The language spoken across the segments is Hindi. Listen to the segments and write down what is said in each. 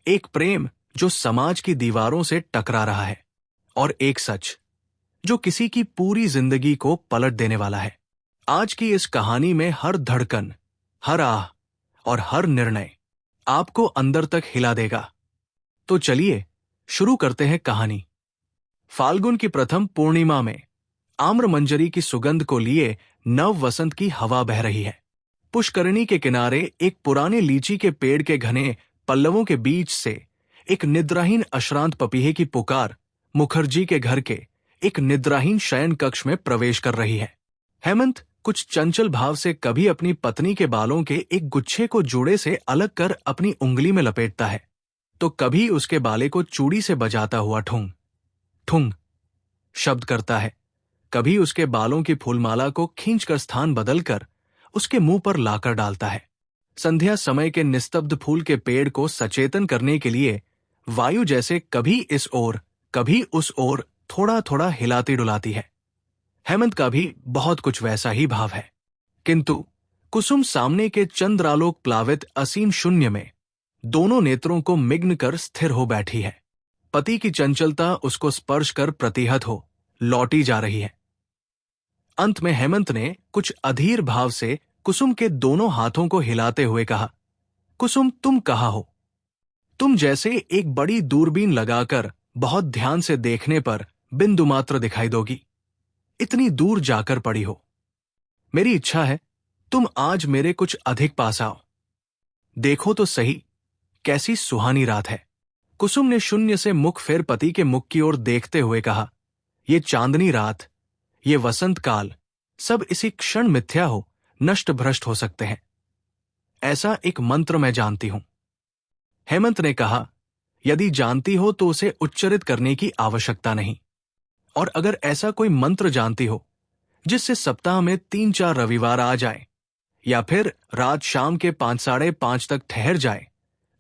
एक प्रेम जो समाज की दीवारों से टकरा रहा है, और एक सच जो किसी की पूरी जिंदगी को पलट देने वाला है। आज की इस कहानी में हर धड़कन, हर आह और हर निर्णय आपको अंदर तक हिला देगा। तो चलिए शुरू करते हैं कहानी। फाल्गुन की प्रथम पूर्णिमा में आम्र मंजरी की सुगंध को लिए नव वसंत की हवा बह रही है। पुष्करणी के किनारे एक पुराने लीची के पेड़ के घने पल्लवों के बीच से एक निद्राहीन अश्रांत पपीहे की पुकार मुखर्जी के घर के एक निद्राहीन शयन कक्ष में प्रवेश कर रही है। हेमंत कुछ चंचल भाव से कभी अपनी पत्नी के बालों के एक गुच्छे को जूड़े से अलग कर अपनी उंगली में लपेटता है, तो कभी उसके बाले को चूड़ी से बजाता हुआ ठुंग ठुंग शब्द करता है, कभी उसके बालों की फूलमाला को खींचकर स्थान बदलकर उसके मुंह पर लाकर डालता है। संध्या समय के निस्तब्ध फूल के पेड़ को सचेतन करने के लिए वायु जैसे कभी इस ओर कभी उस ओर थोड़ा थोड़ा हिलाती डुलाती है। हेमंत का भी बहुत कुछ वैसा ही भाव है, किंतु कुसुम सामने के चंद्रालोक प्लावित असीम शून्य में दोनों नेत्रों को मिग्न कर स्थिर हो बैठी है। पति की चंचलता उसको स्पर्श कर प्रतिहत हो लौटी जा रही है। अंत में हेमंत ने कुछ अधीर भाव से कुसुम के दोनों हाथों को हिलाते हुए कहा, कुसुम तुम कहाँ हो? तुम जैसे एक बड़ी दूरबीन लगाकर बहुत ध्यान से देखने पर बिंदु मात्र दिखाई दोगी, इतनी दूर जाकर पड़ी हो। मेरी इच्छा है तुम आज मेरे कुछ अधिक पास आओ। देखो तो सही कैसी सुहानी रात है। कुसुम ने शून्य से मुख फेर पति के मुख की ओर देखते हुए कहा, ये चांदनी रात, ये वसंत काल, सब इसी क्षण मिथ्या हो, नष्ट भ्रष्ट हो सकते हैं। ऐसा एक मंत्र मैं जानती हूं। हेमंत ने कहा, यदि जानती हो तो उसे उच्चरित करने की आवश्यकता नहीं, और अगर ऐसा कोई मंत्र जानती हो जिससे सप्ताह में 3-4 रविवार आ जाए या फिर रात शाम के 5-5:30 तक ठहर जाए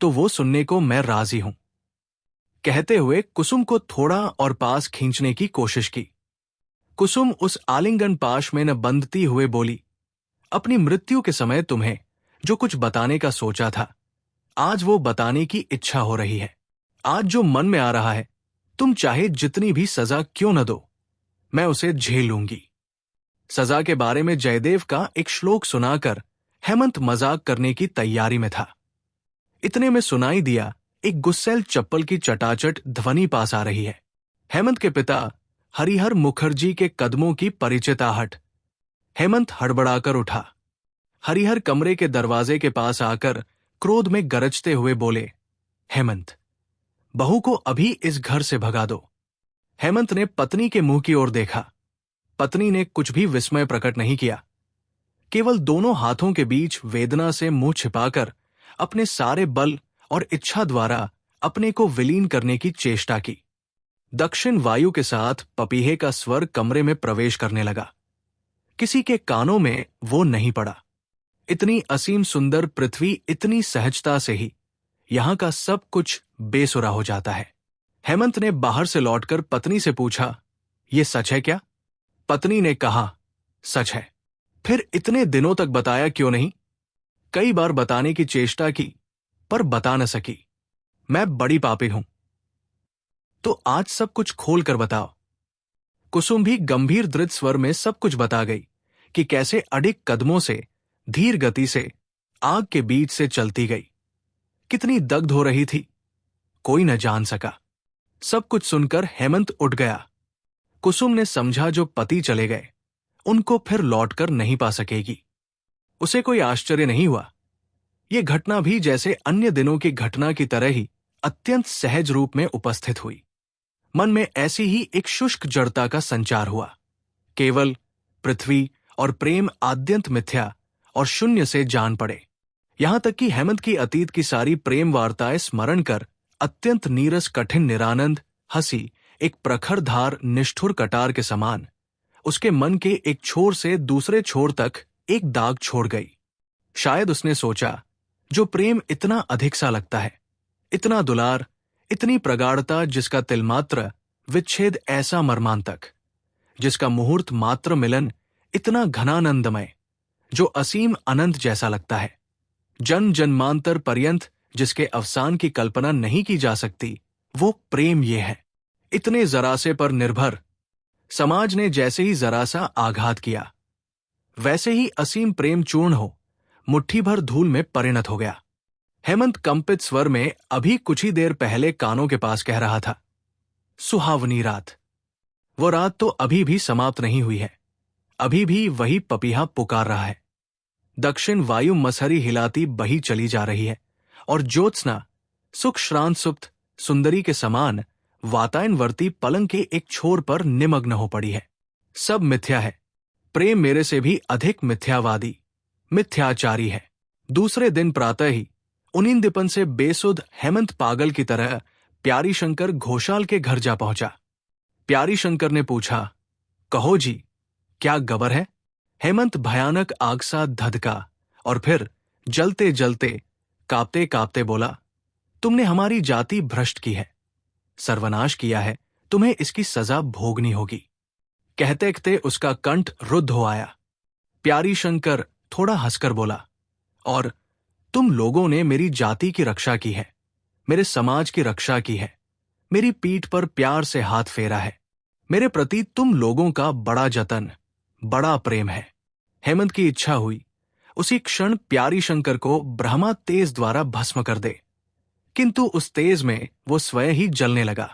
तो वो सुनने को मैं राजी हूं। कहते हुए कुसुम को थोड़ा और पास खींचने की कोशिश की। कुसुम उस आलिंगन पाश में न बंधती हुए बोली, अपनी मृत्यु के समय तुम्हें जो कुछ बताने का सोचा था, आज वो बताने की इच्छा हो रही है। आज जो मन में आ रहा है, तुम चाहे जितनी भी सजा क्यों न दो, मैं उसे झेल लूंगी। सजा के बारे में जयदेव का एक श्लोक सुनाकर हेमंत मजाक करने की तैयारी में था। इतने में सुनाई दिया एक गुस्सैल चप्पल की चटाचट ध्वनि पास आ रही है। हेमंत के पिता हरिहर मुखर्जी के कदमों की परिचित आहट। हेमंत हड़बड़ाकर उठा। हरिहर कमरे के दरवाजे के पास आकर क्रोध में गरजते हुए बोले, हेमंत, बहू को अभी इस घर से भगा दो। हेमंत ने पत्नी के मुंह की ओर देखा। पत्नी ने कुछ भी विस्मय प्रकट नहीं किया, केवल दोनों हाथों के बीच वेदना से मुंह छिपाकर अपने सारे बल और इच्छा द्वारा अपने को विलीन करने की चेष्टा की। दक्षिण वायु के साथ पपीहे का स्वर कमरे में प्रवेश करने लगा। किसी के कानों में वो नहीं पड़ा। इतनी असीम सुंदर पृथ्वी इतनी सहजता से ही यहां का सब कुछ बेसुरा हो जाता है। हेमंत ने बाहर से लौटकर पत्नी से पूछा, ये सच है क्या? पत्नी ने कहा, सच है। फिर इतने दिनों तक बताया क्यों नहीं? कई बार बताने की चेष्टा की पर बता न सकी। मैं बड़ी पापी हूं। तो आज सब कुछ खोल कर बताओ। कुसुम भी गंभीर दृढ़ स्वर में सब कुछ बता गई कि कैसे अडिग कदमों से धीर गति से आग के बीच से चलती गई, कितनी दग्ध हो रही थी, कोई न जान सका। सब कुछ सुनकर हेमंत उठ गया। कुसुम ने समझा जो पति चले गए उनको फिर लौटकर नहीं पा सकेगी। उसे कोई आश्चर्य नहीं हुआ। ये घटना भी जैसे अन्य दिनों की घटना की तरह ही अत्यंत सहज रूप में उपस्थित हुई। मन में ऐसी ही एक शुष्क जड़ता का संचार हुआ। केवल पृथ्वी और प्रेम आद्यंत मिथ्या और शून्य से जान पड़े। यहां तक कि हेमंत की अतीत की सारी प्रेम वार्ताएं स्मरण कर अत्यंत नीरस कठिन निरानंद हंसी एक प्रखर धार निष्ठुर कटार के समान उसके मन के एक छोर से दूसरे छोर तक एक दाग छोड़ गई। शायद उसने सोचा, जो प्रेम इतना अधिक सा लगता है, इतना दुलार, इतनी प्रगाढ़ता, जिसका तिलमात्र विच्छेद ऐसा मर्मांतक, जिसका मुहूर्त मात्र मिलन इतना घनानंदमय, जो असीम अनंत जैसा लगता है, जन जन्मांतर पर्यंत जिसके अवसान की कल्पना नहीं की जा सकती, वो प्रेम ये है। इतने जरा से पर निर्भर समाज ने जैसे ही जरा सा आघात किया, वैसे ही असीम प्रेम चूर्ण हो मुट्ठी भर धूल में परिणत हो गया। हेमंत कंपित स्वर में अभी कुछ ही देर पहले कानों के पास कह रहा था, सुहावनी रात। वो रात तो अभी भी समाप्त नहीं हुई है। अभी भी वही पपीहा पुकार रहा है। दक्षिण वायु मसहरी हिलाती बही चली जा रही है और ज्योत्सना सुख श्रांत सुप्त सुंदरी के समान वातायनवर्ती पलंग के एक छोर पर निमग्न हो पड़ी है। सब मिथ्या है। प्रेम मेरे से भी अधिक मिथ्यावादी, मिथ्याचारी है। दूसरे दिन प्रातः ही उनिंदिपन से बेसुध हेमंत पागल की तरह प्यारी शंकर घोषाल के घर जा पहुंचा। प्यारी शंकर ने पूछा, कहो जी, क्या गबर है? हेमंत भयानक आग सा धधका और फिर जलते जलते कांपते कांपते बोला, तुमने हमारी जाति भ्रष्ट की है, सर्वनाश किया है, तुम्हें इसकी सजा भोगनी होगी। कहते कहते उसका कंठ रुद्ध हो आया। प्यारी शंकर थोड़ा हंसकर बोला, और तुम लोगों ने मेरी जाति की रक्षा की है, मेरे समाज की रक्षा की है, मेरी पीठ पर प्यार से हाथ फेरा है। मेरे प्रति तुम लोगों का बड़ा जतन, बड़ा प्रेम है। हेमंत की इच्छा हुई उसी क्षण प्यारी शंकर को ब्रह्मा तेज द्वारा भस्म कर दे, किंतु उस तेज में वो स्वयं ही जलने लगा।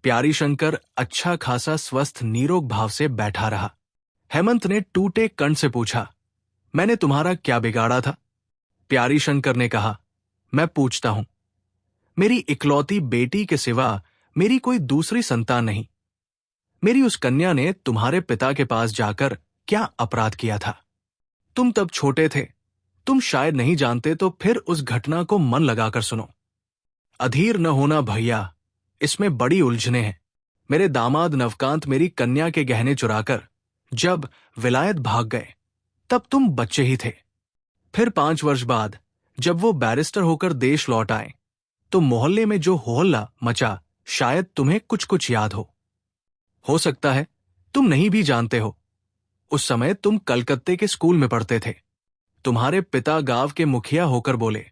प्यारी शंकर अच्छा खासा स्वस्थ नीरोग भाव से बैठा रहा। हेमंत ने टूटे कंठ से पूछा, मैंने तुम्हारा क्या बिगाड़ा था? प्यारी शंकर ने कहा, मैं पूछता हूं। मेरी इकलौती बेटी के सिवा मेरी कोई दूसरी संतान नहीं। मेरी उस कन्या ने तुम्हारे पिता के पास जाकर क्या अपराध किया था? तुम तब छोटे थे, तुम शायद नहीं जानते, तो फिर उस घटना को मन लगाकर सुनो। अधीर न होना भैया, इसमें बड़ी उलझने हैं। मेरे दामाद नवकांत मेरी कन्या के गहने चुराकर जब विलायत भाग गए, तब तुम बच्चे ही थे। फिर 5 वर्ष बाद जब वो बैरिस्टर होकर देश लौट आए, तो मोहल्ले में जो होहल्ला मचा, शायद तुम्हें कुछ कुछ याद हो सकता है तुम नहीं भी जानते हो। उस समय तुम कलकत्ते के स्कूल में पढ़ते थे। तुम्हारे पिता गांव के मुखिया होकर बोले,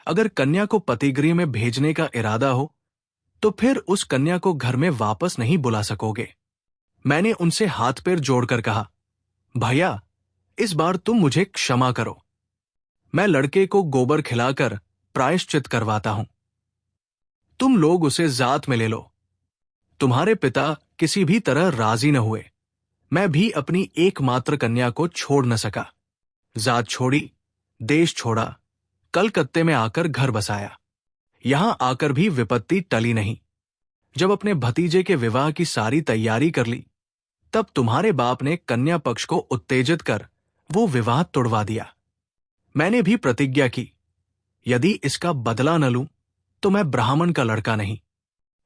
अगर कन्या को पतिगृह में भेजने का इरादा हो तो फिर उस कन्या को घर में वापस नहीं बुला सकोगे। मैंने उनसे हाथ पैर जोड़कर कहा, भैया, इस बार तुम मुझे क्षमा करो। मैं लड़के को गोबर खिलाकर प्रायश्चित करवाता हूं। तुम लोग उसे जात में ले लो। तुम्हारे पिता किसी भी तरह राजी न हुए। मैं भी अपनी एकमात्र कन्या को छोड़ न सका। जात छोड़ी, देश छोड़ा, कलकत्ते में आकर घर बसाया। यहां आकर भी विपत्ति टली नहीं। जब अपने भतीजे के विवाह की सारी तैयारी कर ली, तब तुम्हारे बाप ने कन्या पक्ष को उत्तेजित कर वो विवाह तोड़वा दिया। मैंने भी प्रतिज्ञा की, यदि इसका बदला न लूं तो मैं ब्राह्मण का लड़का नहीं।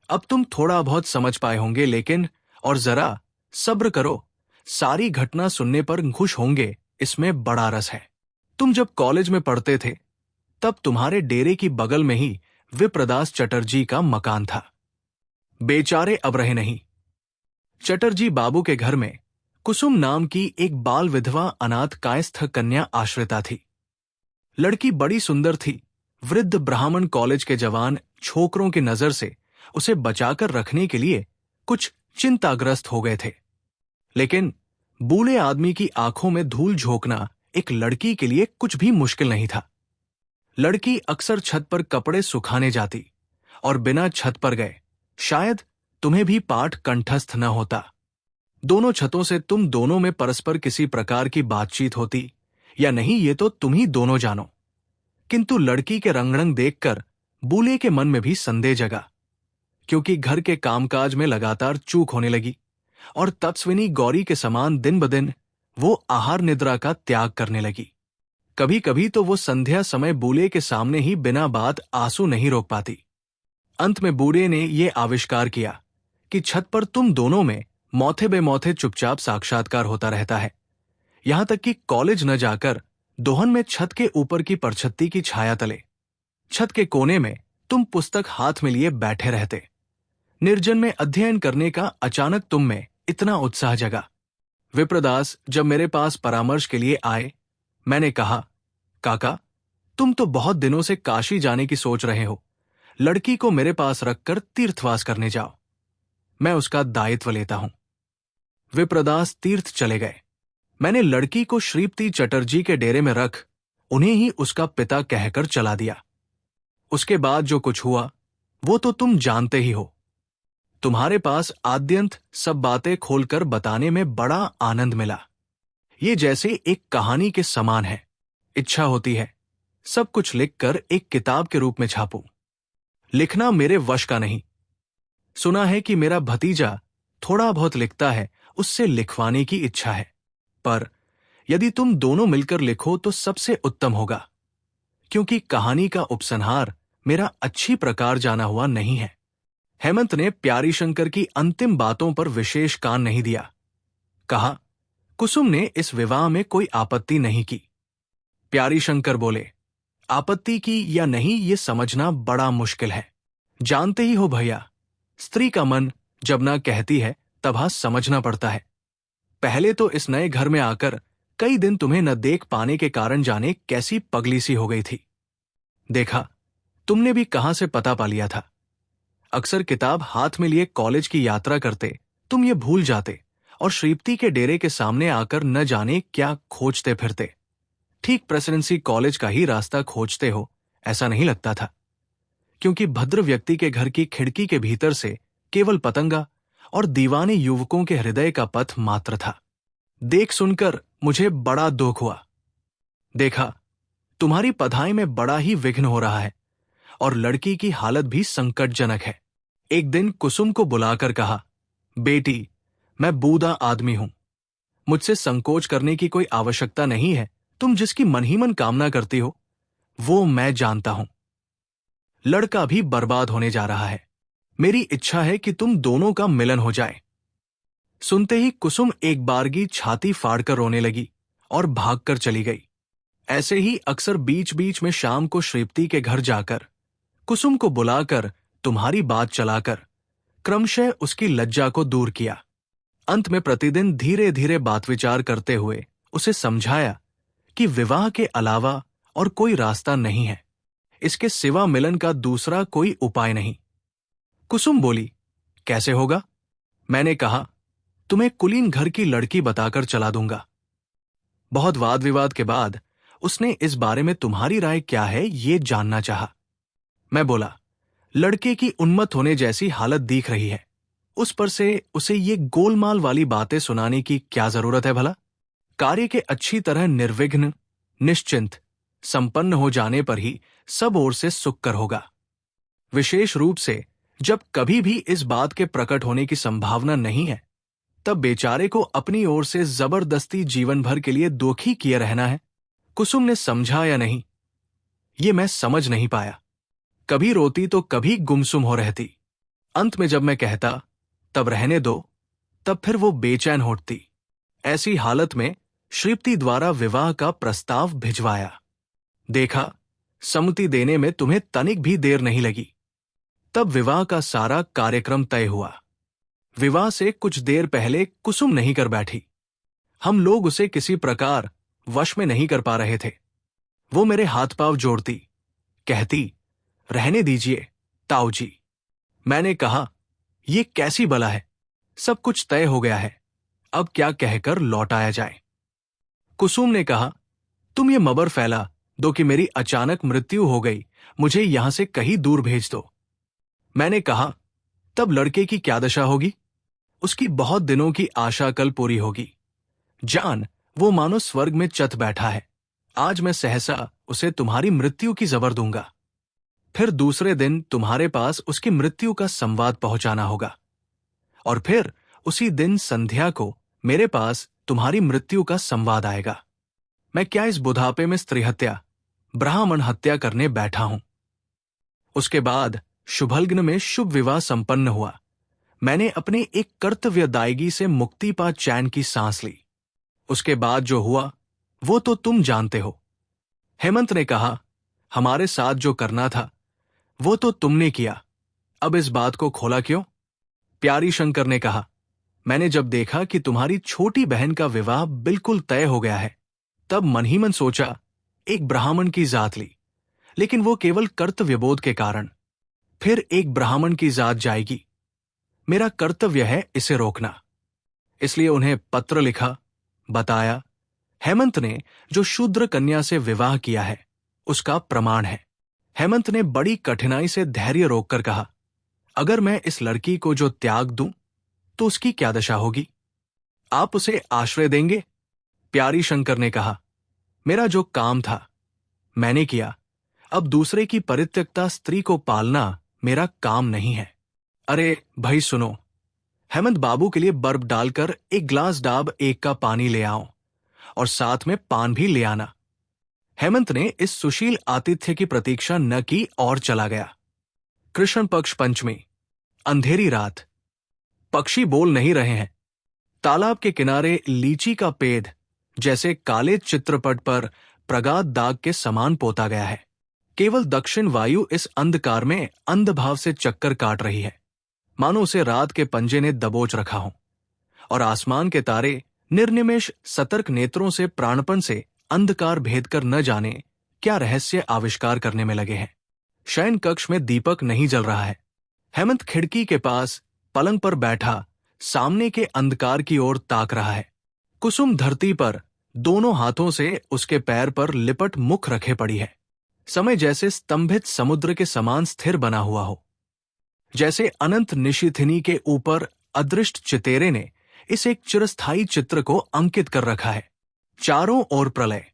अब तुम थोड़ा बहुत समझ पाए होंगे, लेकिन और जरा सब्र करो, सारी घटना सुनने पर खुश होंगे, इसमें बड़ा रस है। तुम जब कॉलेज में पढ़ते थे, तब तुम्हारे डेरे की बगल में ही विप्रदास चटर्जी का मकान था। बेचारे अब रहे नहीं। चटर्जी बाबू के घर में कुसुम नाम की एक बाल विधवा अनाथ कायस्थ कन्या आश्रिता थी। लड़की बड़ी सुंदर थी। वृद्ध ब्राह्मण कॉलेज के जवान छोकरों की नजर से उसे बचाकर रखने के लिए कुछ चिंताग्रस्त हो गए थे, लेकिन बूढ़े आदमी की आंखों में धूल झोंकना एक लड़की के लिए कुछ भी मुश्किल नहीं था। लड़की अक्सर छत पर कपड़े सुखाने जाती और बिना छत पर गए शायद तुम्हें भी पाठ कंठस्थ न होता। दोनों छतों से तुम दोनों में परस्पर किसी प्रकार की बातचीत होती या नहीं, ये तो तुम ही दोनों जानो। किंतु लड़की के रंगढंग देखकर बूले के मन में भी संदेह जगा, क्योंकि घर के कामकाज में लगातार चूक होने लगी और तपस्विनी गौरी के समान दिन ब दिन वो आहार निद्रा का त्याग करने लगी। कभी कभी तो वो संध्या समय बूले के सामने ही बिना बात आंसू नहीं रोक पाती। अंत में बूढ़े ने ये आविष्कार किया कि छत पर तुम दोनों में मौथे बेमौथे चुपचाप साक्षात्कार होता रहता है। यहां तक कि कॉलेज न जाकर दोहन में छत के ऊपर की परछत्ती की छाया तले छत के कोने में तुम पुस्तक हाथ में लिए बैठे रहते। निर्जन में अध्ययन करने का अचानक तुम में इतना उत्साह जगा। विप्रदास जब मेरे पास परामर्श के लिए आए, मैंने कहा, काका, तुम तो बहुत दिनों से काशी जाने की सोच रहे हो। लड़की को मेरे पास रखकर तीर्थवास करने जाओ, मैं उसका दायित्व लेता हूं। विप्रदास तीर्थ चले गए। मैंने लड़की को श्रीपति चटर्जी के डेरे में रख उन्हें ही उसका पिता कहकर चला दिया। उसके बाद जो कुछ हुआ वो तो तुम जानते ही हो। तुम्हारे पास आद्यंत सब बातें खोलकर बताने में बड़ा आनंद मिला। ये जैसे एक कहानी के समान है। इच्छा होती है सब कुछ लिखकर एक किताब के रूप में छापूं। लिखना मेरे वश का नहीं। सुना है कि मेरा भतीजा थोड़ा बहुत लिखता है, उससे लिखवाने की इच्छा है। पर यदि तुम दोनों मिलकर लिखो तो सबसे उत्तम होगा, क्योंकि कहानी का उपसंहार मेरा अच्छी प्रकार जाना हुआ नहीं है। हेमंत ने प्यारी शंकर की अंतिम बातों पर विशेष कान नहीं दिया। कहा, कुसुम ने इस विवाह में कोई आपत्ति नहीं की। प्यारी शंकर बोले, आपत्ति की या नहीं ये समझना बड़ा मुश्किल है। जानते ही हो भैया, स्त्री का मन जब ना कहती है तब हाँ समझना पड़ता है। पहले तो इस नए घर में आकर कई दिन तुम्हें न देख पाने के कारण जाने कैसी पगली सी हो गई थी। देखा, तुमने भी कहां से पता पा लिया था। अक्सर किताब हाथ में लिए कॉलेज की यात्रा करते तुम ये भूल जाते और श्रीपति के डेरे के सामने आकर न जाने क्या खोजते फिरते। ठीक प्रेसिडेंसी कॉलेज का ही रास्ता खोजते हो ऐसा नहीं लगता था, क्योंकि भद्र व्यक्ति के घर की खिड़की के भीतर से केवल पतंगा और दीवाने युवकों के हृदय का पथ मात्र था। देख सुनकर मुझे बड़ा दुख हुआ। देखा, तुम्हारी पढ़ाई में बड़ा ही विघ्न हो रहा है और लड़की की हालत भी संकटजनक है। एक दिन कुसुम को बुलाकर कहा, बेटी, मैं बूढ़ा आदमी हूं, मुझसे संकोच करने की कोई आवश्यकता नहीं है। तुम जिसकी मन ही मन कामना करती हो वो मैं जानता हूं। लड़का भी बर्बाद होने जा रहा है। मेरी इच्छा है कि तुम दोनों का मिलन हो जाए। सुनते ही कुसुम एक बारगी छाती फाड़कर रोने लगी और भागकर चली गई। ऐसे ही अक्सर बीच बीच में शाम को श्रीपति के घर जाकर कुसुम को बुलाकर तुम्हारी बात चलाकर क्रमशः उसकी लज्जा को दूर किया। अंत में प्रतिदिन धीरे धीरे बात विचार करते हुए उसे समझाया कि विवाह के अलावा और कोई रास्ता नहीं है, इसके सिवा मिलन का दूसरा कोई उपाय नहीं। कुसुम बोली, कैसे होगा? मैंने कहा, तुम्हें कुलीन घर की लड़की बताकर चला दूंगा। बहुत वाद विवाद के बाद उसने इस बारे में तुम्हारी राय क्या है ये जानना चाहा। मैं बोला, लड़के की उन्मत्त होने जैसी हालत दिख रही है, उस पर से उसे ये गोलमाल वाली बातें सुनाने की क्या जरूरत है भला? कार्य के अच्छी तरह निर्विघ्न, निश्चिंत, संपन्न हो जाने पर ही सब ओर से सुखकर होगा। विशेष रूप से जब कभी भी इस बात के प्रकट होने की संभावना नहीं है, तब बेचारे को अपनी ओर से जबरदस्ती जीवन भर के लिए दुखी किए रहना है। कुसुम ने समझा या नहीं, ये मैं समझ नहीं पाया। कभी रोती तो कभी गुमसुम हो रहती। अंत में जब मैं कहता तब रहने दो, तब फिर वो बेचैन होती। ऐसी हालत में श्रीपति द्वारा विवाह का प्रस्ताव भिजवाया। देखा, सम्मति देने में तुम्हें तनिक भी देर नहीं लगी। तब विवाह का सारा कार्यक्रम तय हुआ। विवाह से कुछ देर पहले कुसुम नहीं कर बैठी। हम लोग उसे किसी प्रकार वश में नहीं कर पा रहे थे। वो मेरे हाथ पांव जोड़ती, कहती, रहने दीजिए ताऊ जी। मैंने कहा, ये कैसी बला है, सब कुछ तय हो गया है, अब क्या कहकर लौट आया जाए। कुसुम ने कहा, तुम ये मबर फैला दो कि मेरी अचानक मृत्यु हो गई, मुझे यहां से कहीं दूर भेज दो। मैंने कहा, तब लड़के की क्या दशा होगी? उसकी बहुत दिनों की आशा कल पूरी होगी। जान, वो मानो स्वर्ग में चत बैठा है। आज मैं सहसा उसे तुम्हारी मृत्यु की जबर दूंगा, फिर दूसरे दिन तुम्हारे पास उसकी मृत्यु का संवाद पहुंचाना होगा, और फिर उसी दिन संध्या को मेरे पास तुम्हारी मृत्यु का संवाद आएगा। मैं क्या इस बुढ़ापे में स्त्री हत्या, ब्राह्मण हत्या करने बैठा हूं? उसके बाद शुभलग्न में शुभ विवाह संपन्न हुआ। मैंने अपने एक कर्तव्यदायगी से मुक्ति पा चैन की सांस ली। उसके बाद जो हुआ वो तो तुम जानते हो। हेमंत ने कहा, हमारे साथ जो करना था वो तो तुमने किया, अब इस बात को खोला क्यों? प्यारी शंकर ने कहा, मैंने जब देखा कि तुम्हारी छोटी बहन का विवाह बिल्कुल तय हो गया है, तब मन ही मन सोचा एक ब्राह्मण की जात ली लेकिन वो केवल कर्तव्यबोध के कारण। फिर एक ब्राह्मण की जात जाएगी। मेरा कर्तव्य है इसे रोकना। इसलिए उन्हें पत्र लिखा, बताया। हेमंत ने जो शूद्र कन्या से विवाह किया है उसका प्रमाण है। हेमंत ने बड़ी कठिनाई से धैर्य रोककर कहा, अगर मैं इस लड़की को जो त्याग दूं तो उसकी क्या दशा होगी? आप उसे आश्रय देंगे? प्यारी शंकर ने कहा, मेरा जो काम था मैंने किया। अब दूसरे की परित्यक्ता स्त्री को पालना मेरा काम नहीं है। अरे भाई सुनो, हेमंत बाबू के लिए बर्फ डालकर एक ग्लास डाब एक का पानी ले आओ और साथ में पान भी ले आना। हेमंत ने इस सुशील आतिथ्य की प्रतीक्षा न की और चला गया। कृष्ण पक्ष पंचमी, अंधेरी रात। पक्षी बोल नहीं रहे हैं। तालाब के किनारे लीची का पेड़ जैसे काले चित्रपट पर प्रगाध दाग के समान पोता गया है। केवल दक्षिण वायु इस अंधकार में अंधभाव से चक्कर काट रही है, मानो उसे रात के पंजे ने दबोच रखा हो। और आसमान के तारे निर्निमेष सतर्क नेत्रों से प्राणपण से अंधकार भेद कर न जाने क्या रहस्य आविष्कार करने में लगे हैं। शयन कक्ष में दीपक नहीं जल रहा है। हेमंत खिड़की के पास पलंग पर बैठा सामने के अंधकार की ओर ताक रहा है। कुसुम धरती पर दोनों हाथों से उसके पैर पर लिपट मुख रखे पड़ी है। समय जैसे स्तंभित समुद्र के समान स्थिर बना हुआ हो, जैसे अनंत निशिथिनी के ऊपर अदृष्ट चितेरे ने इस एक चिरस्थायी चित्र को अंकित कर रखा है। चारों ओर प्रलय,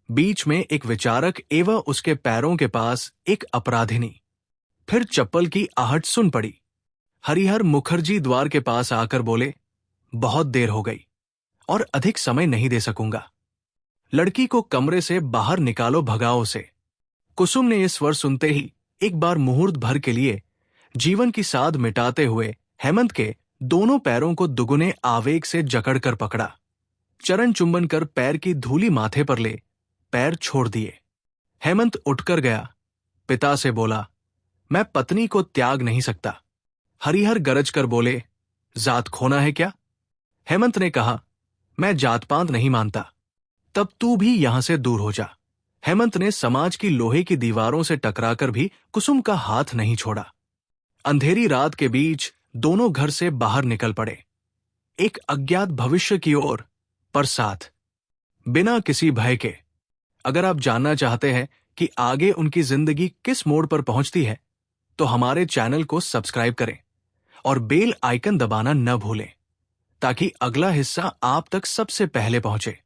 बीच में एक विचारक एवं उसके पैरों के पास एक अपराधिनी। फिर चप्पल की आहट सुन पड़ी। हरिहर मुखर्जी द्वार के पास आकर बोले, बहुत देर हो गई और अधिक समय नहीं दे सकूंगा। लड़की को कमरे से बाहर निकालो, भगाओ से। कुसुम ने ये स्वर सुनते ही एक बार मुहूर्त भर के लिए जीवन की साध मिटाते हुए हेमंत के दोनों पैरों को दुगुने आवेग से जकड़कर पकड़ा। चरण चुंबन कर पैर की धूली माथे पर ले पैर छोड़ दिए। हेमंत उठकर गया। पिता से बोला, मैं पत्नी को त्याग नहीं सकता। हरिहर गरज कर बोले, जात खोना है क्या? हेमंत ने कहा, मैं जात पात नहीं मानता। तब तू भी यहां से दूर हो जा। हेमंत ने समाज की लोहे की दीवारों से टकराकर भी कुसुम का हाथ नहीं छोड़ा। अंधेरी रात के बीच दोनों घर से बाहर निकल पड़े, एक अज्ञात भविष्य की ओर, पर साथ, बिना किसी भय के। अगर आप जानना चाहते हैं कि आगे उनकी जिंदगी किस मोड़ पर पहुंचती है, तो हमारे चैनल को सब्सक्राइब करें और बेल आइकन दबाना न भूलें, ताकि अगला हिस्सा आप तक सबसे पहले पहुंचे।